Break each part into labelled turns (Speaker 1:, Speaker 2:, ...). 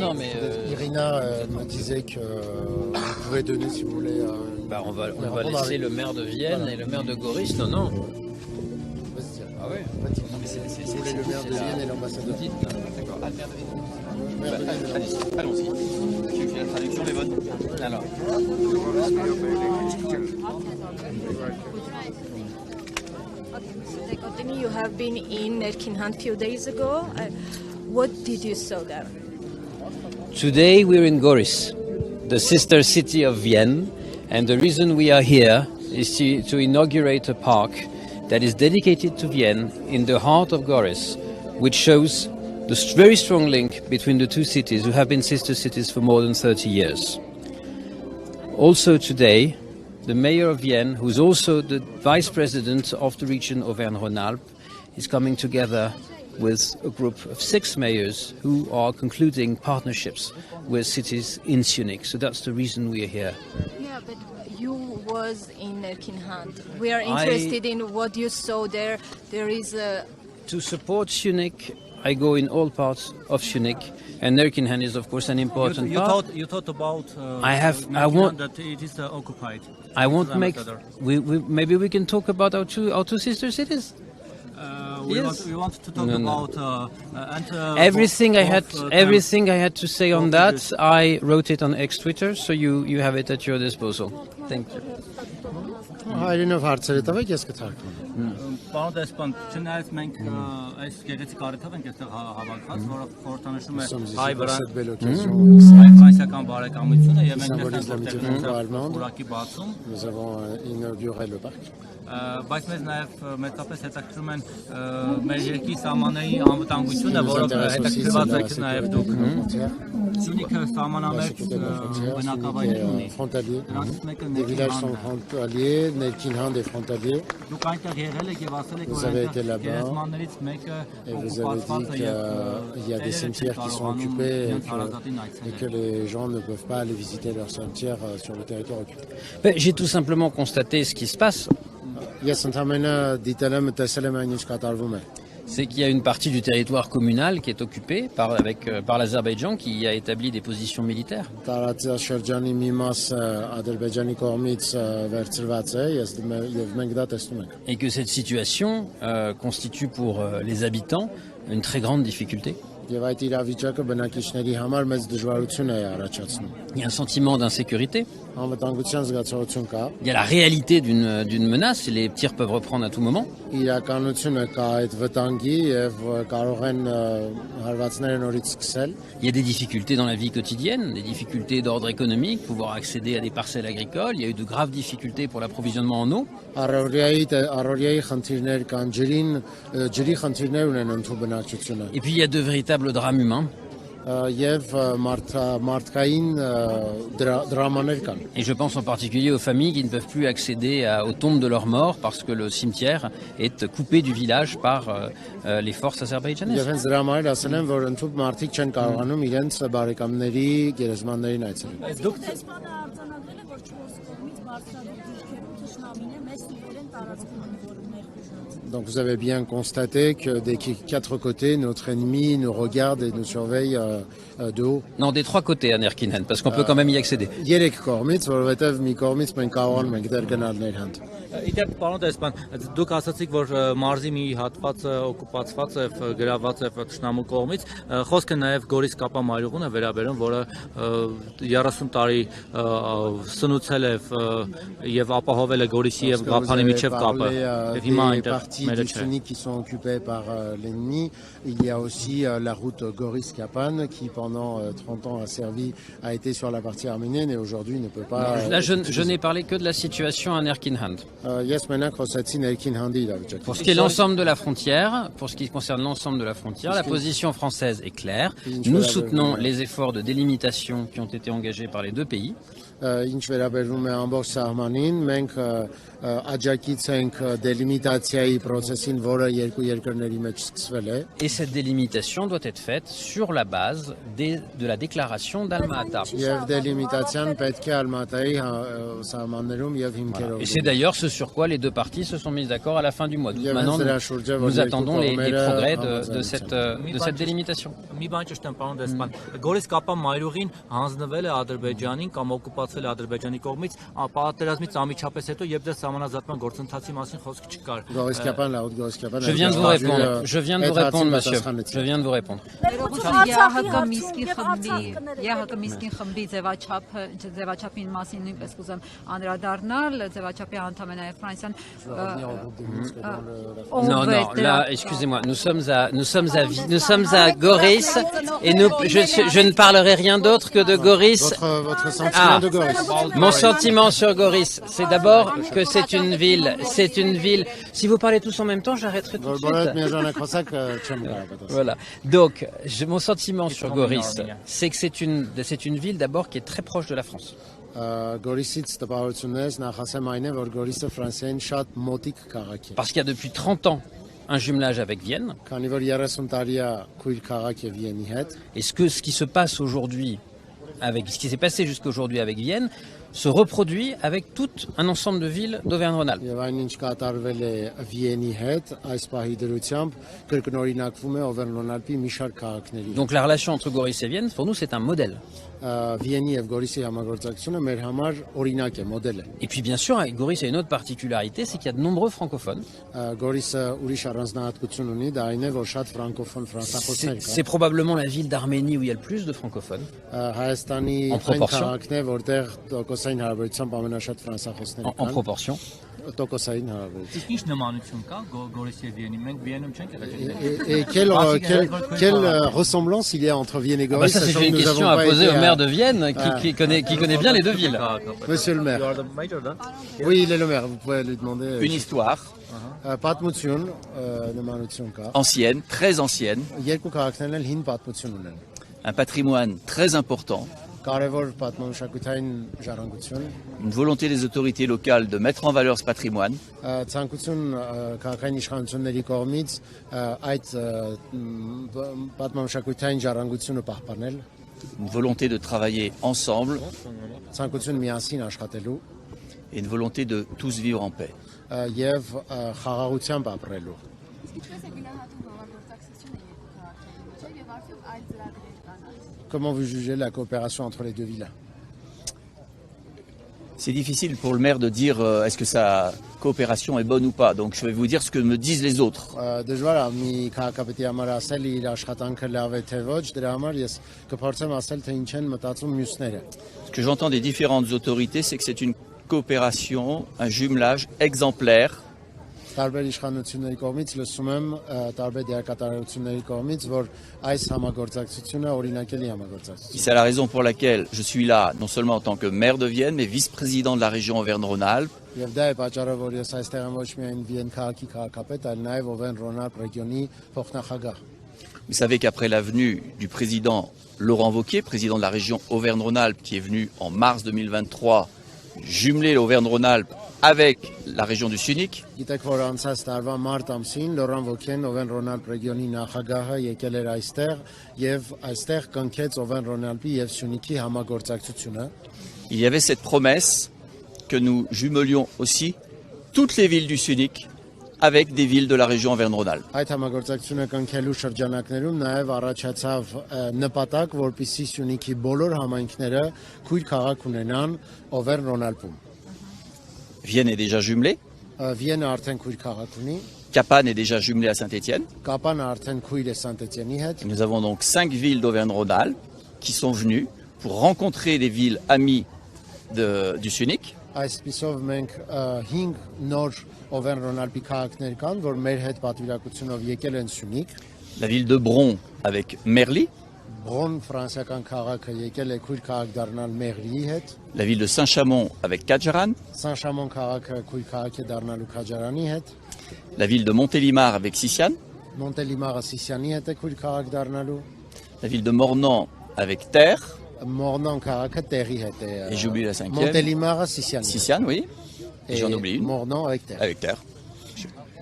Speaker 1: non, mais
Speaker 2: Irina me disait que vous pouvez donner si vous voulez.
Speaker 1: on va laisser le maire de Vienne et le maire de Goris. Non.
Speaker 2: Ah oui. Si vous voulez le maire de Vienne et l'ambassadeur.
Speaker 1: D'accord. Ah, le maire de Vienne. Allons-y. J'ai fait la traduction, les bonnes. Alors.
Speaker 3: You have been in Erkinhan a few days ago. What did you saw there?
Speaker 1: Today we're in Goris, the sister city of Vienna, and the reason we are here is to inaugurate a park that is dedicated to Vienna in the heart of Goris, which shows the very strong link between the two cities who have been sister cities for more than 30 years. Also today, the mayor of Vienna, who's also the vice president of the region Auvergne-Rhône-Alpes, is coming together with a group of 6 mayors who are concluding partnerships with cities in Munich. So that's the reason we are here.
Speaker 3: Yeah, but you was in Erkinhan. We are interested in what you saw there. There is a...
Speaker 1: To support Munich, I go in all parts of Munich, and Erkinhan is of course an important part.
Speaker 4: You thought about that it is occupied.
Speaker 1: I won't make. Maybe we can talk about our two sister cities.
Speaker 4: We want to talk about
Speaker 1: everything I had to say on that. I wrote it on X Twitter, so you have it at your disposal. Thank you.
Speaker 2: Հայրենով հարցերը տվեք, ես կթարգմանեմ։
Speaker 4: Պարոն դեսպան, չնայած մենք այս գեղեցիկ առիթով ենք այստեղ հավաքված, որը խորհրդանշում է հայ-ֆրանսիական բարեկամությունը եւ մենք որակի բացում։
Speaker 2: Nous avons inauguré le parc.
Speaker 4: Բայց մեզ նաև մեծապես հետաքրքրում են մեր երկրի սահմանների անվտանգությունը, որը հետաքրքրված եք նաև դուք։ Սյունիքը սահմանամերձ բնակավայրեր ունի։ Նրանցից մեկը
Speaker 2: Ներքինհան Erkinhan des frontaliers.
Speaker 4: Դուք այնտեղ եղել եք եւ ասել եք, որ գերեզմաններից մեկը օկուպացված է եւ
Speaker 2: il y a des cimetières qui sont occupés et que les gens ne peuvent pas aller visiter leurs cimetières sur le territoire occupé.
Speaker 1: J'ai tout simplement constaté ce qui se passe.
Speaker 2: Ես ընդհանրապես դիտել եմ, տեսել եմ այն ինչ կատարվում է.
Speaker 1: C'est qu'il y a une partie du territoire communal qui est occupée par l'Azerbaïdjan qui a établi des positions militaires.
Speaker 2: Տարածաշրջանի մի մասը Ադրբեջանի կողմից վերցրված է, եւ մենք դա տեսնում ենք.
Speaker 1: Et que cette situation constitue pour les habitants une très grande difficulté.
Speaker 2: Եվ այդ իրավիճակը բնակիչների համար մեծ դժվարություն է առաջացնում.
Speaker 1: Il y a un sentiment d'insécurité.
Speaker 2: Անվտանգության զգացողություն կա.
Speaker 1: Il y a la réalité d'une menace, et les tirs peuvent reprendre à tout moment.
Speaker 2: Իրականությունը կա այդ վտանգի եւ կարող են հարվածները նորից սկսել.
Speaker 1: Il y a des difficultés dans la vie quotidienne, des difficultés d'ordre économique, pouvoir accéder à des parcelles agricoles. Il y a eu de graves difficultés pour l'approvisionnement en eau.
Speaker 2: Առօրյայի խնդիրներ կան, ջրի խնդիրներ ունեն ընդհանուր բնակչությունը.
Speaker 1: Et puis il y a de véritables drames humains.
Speaker 2: Et
Speaker 1: je pense en particulier aux familles qui ne peuvent plus accéder aux tombes de leurs morts parce que le cimetière est coupé du village par les forces azerbaïdjanaises.
Speaker 2: Donc vous avez bien constaté que des 4 côtés, notre ennemi nous regarde et nous surveille de haut.
Speaker 1: Non, des 3 côtés à Erkinhan, parce qu'on peut quand même y accéder.
Speaker 4: Իդեպ պարոն դեսպան, դուք ասացիք, որ մարզի մի հատվածը օկուպացված է, գրաված է թշնամու կողմից, խոսքը նաև Գորիս կապամարյուղուն է վերաբերում, որը 30 տարի սնուցել է եւ ապահովել է Գորիսի եւ Գափանի միջև կապը։ Եվ հիմա այնտեղ
Speaker 2: qui sont occupés par l'ennemi. Il y a aussi la route Goris-Kapan qui pendant 30 ans a été sur la partie arménienne et aujourd'hui ne peut pas...
Speaker 1: Là, je n'ai parlé que de la situation à Erkinhan. Pour ce qui est l'ensemble de la frontière, pour ce qui concerne l'ensemble de la frontière, la position française est claire. Nous soutenons les efforts de délimitation qui ont été engagés par les 2 pays.
Speaker 2: Ինչ վերաբերում է ամբողջ սահմանին, մենք աջակից ենք դելիմիտացիայի processin, որը երկու երկրների մեջ սկսվել է։
Speaker 1: Et cette délimitation doit être faite sur la base de la déclaration d'Alma-Ata.
Speaker 2: Եվ դելիմիտացիան պետք է Ալմատայի սահմաններում եւ հիմքերով։
Speaker 1: Et c'est d'ailleurs ce sur quoi les deux parties se sont mises d'accord à la fin du mois. Donc
Speaker 2: Il y a
Speaker 1: maintenant,
Speaker 2: même de la
Speaker 1: nous attendons les progrès
Speaker 2: Hamazan,
Speaker 1: de cette délimitation.
Speaker 4: Մի բան ճշտեմ պարոն դեսպան, Գորիս կապան մայրուղին հանձնվել է Ադրբեջանին կամ օկուպացվել է Ադրբեջանի կողմից, պատերազմից անմիջապես հետո երբ դեռ համանազատման գործընթացի մասին խոսք չկար։
Speaker 2: Գորիսկապան, լավ Գորիսկապան։
Speaker 1: Je viens de vous répondre. Je viens de vous répondre, monsieur. Je viens de vous répondre.
Speaker 5: ԵՀԿ Միսկին խմբի ձևաչափին մասին նույնպես կուզեմ անդրադառնալ, ձևաչափի անդամ է նաև Ֆրանսիան։
Speaker 1: Non, non, là, excusez-moi, nous sommes à Goris et je ne parlerai rien d'autre que de Goris.
Speaker 2: Votre sentiment de Goris.
Speaker 1: Mon sentiment sur Goris, c'est d'abord que c'est une ville. Si vous parlez tous en même temps, j'arrêterai tout de suite. Voilà. Donc, mon sentiment sur Goris, c'est que c'est une ville d'abord qui est très proche de la France.
Speaker 2: Գորիսից տպավորություններից նախասեմ այն է, որ Գորիսը Ֆրանսիային շատ մոտիկ քաղաք է։
Speaker 1: Parce qu'il y a depuis 30 ans un jumelage avec Vienne.
Speaker 2: Քանի որ 30 տարի է քույր քաղաք է Վիենի հետ։
Speaker 1: Et ce qui se passe aujourd'hui ce qui s'est passé jusqu'aujourd'hui avec Vienne se reproduit avec tout un ensemble de villes d'Auvergne-Rhône-Alpes.
Speaker 2: Եվ այնինչ կատարվել է Վիենի հետ, այս պահի դրությամբ կրկնօրինակվում է Auvergne-Rhône-Alpes-ի մի շարք քաղաքների։
Speaker 1: Donc la relation entre Goris et Vienne, pour nous, c'est un modèle.
Speaker 2: Վիենի եւ Գորիսի համագործակցությունը մեր համար օրինակ է, մոդել է։
Speaker 1: Et puis bien sûr, avec Goris, il y a une autre particularité, c'est qu'il y a de nombreux francophones.
Speaker 2: Գորիսը ուրիշ առանձնահատկություն ունի, դա այն է, որ շատ ֆրանկոֆոն ֆրանսախոսներ կան։
Speaker 1: C'est probablement la ville d'Arménie où il y a le plus de francophones.
Speaker 2: Հայաստանի այն քաղաքն է, որտեղ տոկոսային հարաբերությամբ ամենաշատ ֆրանսախոսներ կան։
Speaker 1: En proportion.
Speaker 2: Տոկոսային հարաբերություն։
Speaker 4: Ինչ նմանություն կա Գորիսի եւ Վիենի։ Մենք Վիենում չենք
Speaker 2: Et quelle ressemblance il y a entre Vienne et Goris?
Speaker 1: Ça, c'est une question à poser au maire de Vienne qui connaît bien les deux villes.
Speaker 2: Monsieur le maire. Oui, il est le maire, vous pouvez lui demander.
Speaker 6: Une histoire
Speaker 2: Պատմություն, նմանություն կա։
Speaker 6: ancienne, très ancienne,
Speaker 2: Երկու քաղաքներն էլ հին պատմություն ունեն։
Speaker 6: un patrimoine très important,
Speaker 2: Կարևոր պատմամշակութային ժառանգություն,
Speaker 6: une volonté des autorités locales de mettre en valeur ce patrimoine,
Speaker 2: ցանկություն քաղաքային իշխանությունների կողմից այդ պատմամշակութային ժառանգությունը պահպանել,
Speaker 6: une volonté de travailler ensemble
Speaker 2: ցանկություն միասին աշխատելու
Speaker 6: et une volonté de tous vivre en paix.
Speaker 2: եւ խաղաղությամբ ապրելու։ Comment vous jugez la coopération entre les deux villes?
Speaker 6: C'est difficile pour le maire de dire est-ce que sa coopération est bonne ou pas. Donc je vais vous dire ce que me disent les autres.
Speaker 2: Դժվար է մի քաղաքապետի համար ասել իր աշխատանքը լավ է թե ոչ, դրա համար ես կփորձեմ ասել թե ինչ են մտածում մյուսները։
Speaker 6: Ce que j'entends des différentes autorités, c'est que c'est une coopération, un jumelage exemplaire.
Speaker 2: Տարբեր իշխանությունների կողմից լսում եմ տարբեր դերակատարությունների կողմից, որ այս համագործակցությունը օրինակելի համագործակցություն։
Speaker 6: C'est la raison pour laquelle je suis là, non seulement en tant que maire de Vienne, mais vice-président de la région Auvergne-Rhône-Alpes.
Speaker 2: Եվ դա է պատճառը, որ ես այստեղ եմ ոչ միայն Վիեն քաղաքի քաղաքապետ, այլ նաև Auvergne-Rhône-Alpes ռեգիոնի փոխնախագահ։
Speaker 6: Vous savez qu'après la venue du président Laurent Wauquiez, président de la région Auvergne-Rhône-Alpes, qui est venu en mars 2023 jumeler l'Auvergne-Rhône-Alpes avec la région du Sunic,
Speaker 2: Գիտեք, որ անցած տարվա մարտ ամսին Լորան Վոկեն Auvergne-Rhône-Alpes ռեգիոնի նախագահը եկել էր այստեղ եւ այստեղ կնքեց Auvergne-Rhône-Alpes-ի եւ Սյունիքի համագործակցությունը։
Speaker 6: il y avait cette promesse que nous jumelions aussi toutes les villes du Sunic avec des villes de la région Auvergne-Rhône-Alpes.
Speaker 2: Այդ համագործակցությունը կնքելու շրջանակներում նաև առաջացավ նպատակ, որպեսզի Սյունիքի բոլոր համայնքները քույր քաղաք ունենան Auvergne-Rhône-Alpes-ում։
Speaker 6: Vienne est déjà jumelée,
Speaker 2: Վիենը արդեն քույր քաղաք ունի,
Speaker 6: Capane est déjà jumelée à Saint-Étienne.
Speaker 2: Կապանը արդեն քույր է Սանտետյանի հետ։
Speaker 6: Nous avons donc 5 villes d'Auvergne-Rhône-Alpes qui sont venues pour rencontrer des villes amies du Sunic.
Speaker 2: Այսպիսով մենք 5 նոր Auvergne-Rhône-Alpes-ի քաղաքներ կան, որ մեր հետ պատվիրակությունով եկել են Սյունիք։
Speaker 6: La ville de Bron avec Merly.
Speaker 2: Բրոն ֆրանսիական քաղաքը եկել է քույր քաղաք դառնալ Մեղրիի հետ։
Speaker 6: La ville de Saint-Chamond avec Cadjaran.
Speaker 2: Սանշամոն քաղաքը քույր քաղաք է դառնալու Քաջարանի հետ։
Speaker 6: La ville de Montélimar avec Sissiane.
Speaker 2: Մոնտելիմարը Սիսիանի հետ է քույր քաղաք դառնալու։
Speaker 6: La ville de Mornan avec Terre.
Speaker 2: Մորնան քաղաքը Տեղի հետ է։
Speaker 6: Et j'oublie la cinquième.
Speaker 2: Մոնտելիմարը Սիսիանի։
Speaker 6: Sissiane, oui. Et j'en oublie une.
Speaker 2: Մորնան avec Տեղ։
Speaker 6: Avec Terre.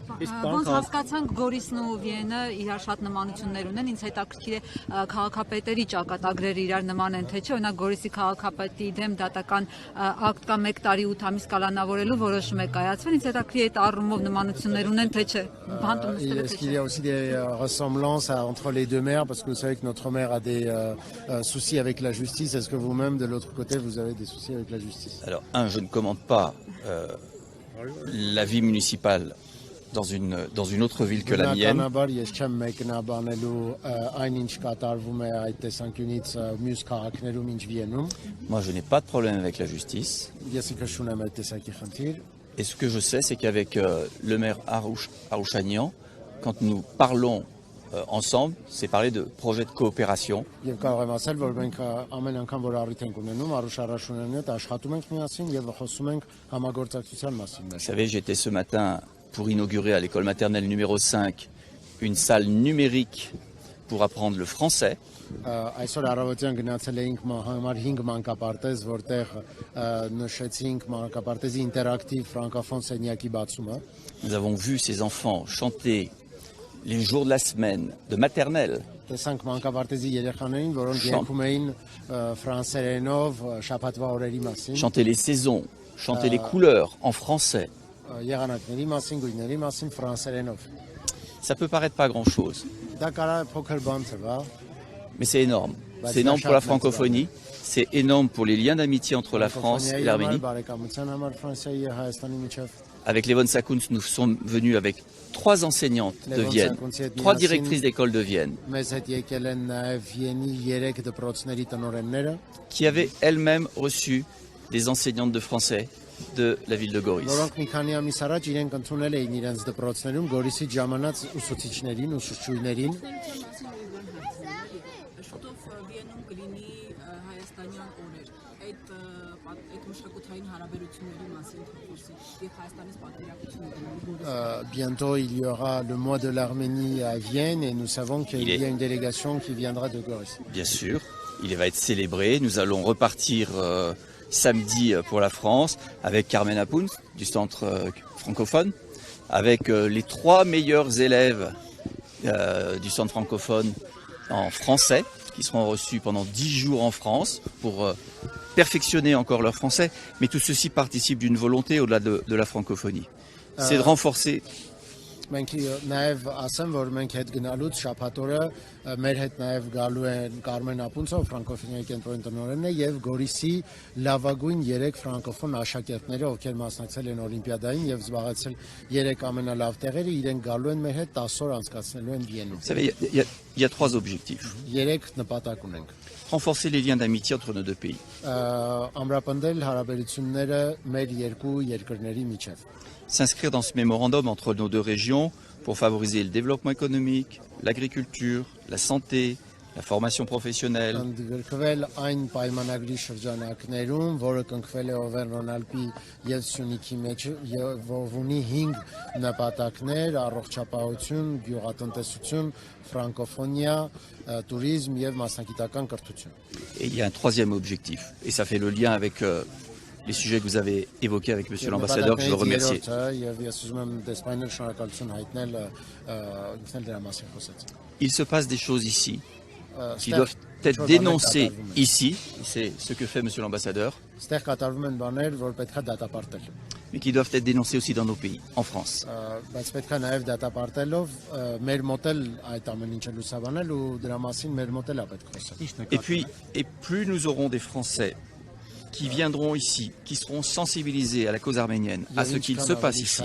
Speaker 5: Ոնց հասկացանք Գորիսն ու Վիենը իրար շատ նմանություններ ունեն, ինձ հետաքրքիր է քաղաքապետերի ճակատագրերը իրար նման են թե չէ, օրինակ Գորիսի քաղաքապետի դեմ դատական ակտ կա 1 տարի 8 ամիս կալանավորելու որոշում է կայացվել, ինձ հետաքրքիր է այդ առումով նմանություններ ունեն թե չէ։
Speaker 2: Est-ce qu'il y a aussi des ressemblances entre les deux mères parce que vous savez que notre mère a des soucis avec la justice. Est-ce que vous-même de l'autre côté vous avez des soucis avec la justice?
Speaker 6: Alors, je ne commente pas la vie municipale dans une autre ville que la mienne. Moi, je n'ai pas de problème avec la justice. Et ce que je sais, c'est qu'avec le maire Arouchanian, quand nous parlons ensemble, c'est parler de projets de coopération. Vous savez, j'étais ce matin pour inaugurer à l'école maternelle numéro 5 une salle numérique pour apprendre le français. Nous avons vu ces enfants chanter les jours de la semaine de maternelle. Chanter les saisons, chanter les couleurs en français. Ça peut paraître pas grand-chose, mais c'est énorme. C'est énorme pour la francophonie, c'est énorme pour les liens d'amitié entre la France et l'Arménie. Avec Levon Sakuns, nous sommes venus avec 3 enseignantes de Vienne, 3 directrices d'école de Vienne, qui avaient elles-mêmes reçu des enseignantes de français de la ville de Goris.
Speaker 2: Bientôt, il y aura le mois de l'Arménie à Vienne et nous savons qu'il y a une délégation qui viendra de Goris.
Speaker 6: Bien sûr, il va être célébré. Nous allons repartir samedi pour la France avec Carmen Apuns du centre francophone, avec les 3 meilleurs élèves du centre francophone en français qui seront reçus pendant 10 jours en France pour perfectionner encore leur français, mais tout ceci participe d'une volonté au-delà de la francophonie. C'est de renforcer.
Speaker 2: Մենք նաև ասեմ, որ մենք հետ գնալուց շաբաթօրը մեր հետ նաև գալու են Կարմեն Ապունցով, ֆրանկոֆոնիայի կենտրոնի տնօրենն է, եւ Գորիսի լավագույն 3 ֆրանկոֆոն աշակերտները, ովքեր մասնակցել են Օլիմպիադային եւ զբաղեցրել 3 ամենալավ տեղերը, իրենք գալու են մեր հետ 10 օր անցկացնելու են Վիենում։
Speaker 6: Vous savez, il y a 3 objectifs.
Speaker 2: 3 նպատակ ունենք։
Speaker 6: Renforcer les liens d'amitié entre nos deux pays.
Speaker 2: Ամրապնդել հարաբերությունները մեր 2 երկրների միջև։
Speaker 6: S'inscrire dans ce mémorandum entre nos 2 régions pour favoriser le développement économique, l'agriculture, la santé, la formation professionnelle.
Speaker 2: Ընդգրկվել այն պայմանագրի շրջանակներում, որը կնքվել է Օվերնոնալպի եւ Սյունիքի մեջ, եւ ունի 5 նպատակներ՝ առողջապահություն, գյուղատնտեսություն, ֆրանկոֆոնիա, туриզմ եւ մասնագիտական կրթություն։
Speaker 6: Et il y a un 3e objectif, et ça fait le lien avec les sujets que vous avez évoqués avec Monsieur l'ambassadeur, que je veux remercier. Il se passe des choses ici qui doivent être dénoncées ici, c'est ce que fait Monsieur l'ambassadeur, mais qui doivent être dénoncées aussi dans nos pays, en France. Et plus nous aurons des Français qui viendront ici, qui seront sensibilisés à la cause arménienne, à ce qu'il se passe ici,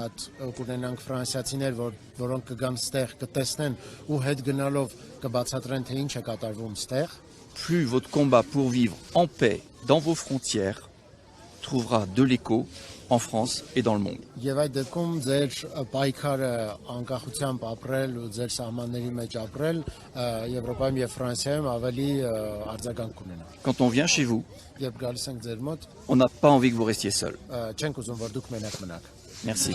Speaker 6: plus votre combat pour vivre en paix dans vos frontières trouvera de l'écho en France et dans le monde. Quand on vient chez vous, on n'a pas envie que vous restiez seul. Merci.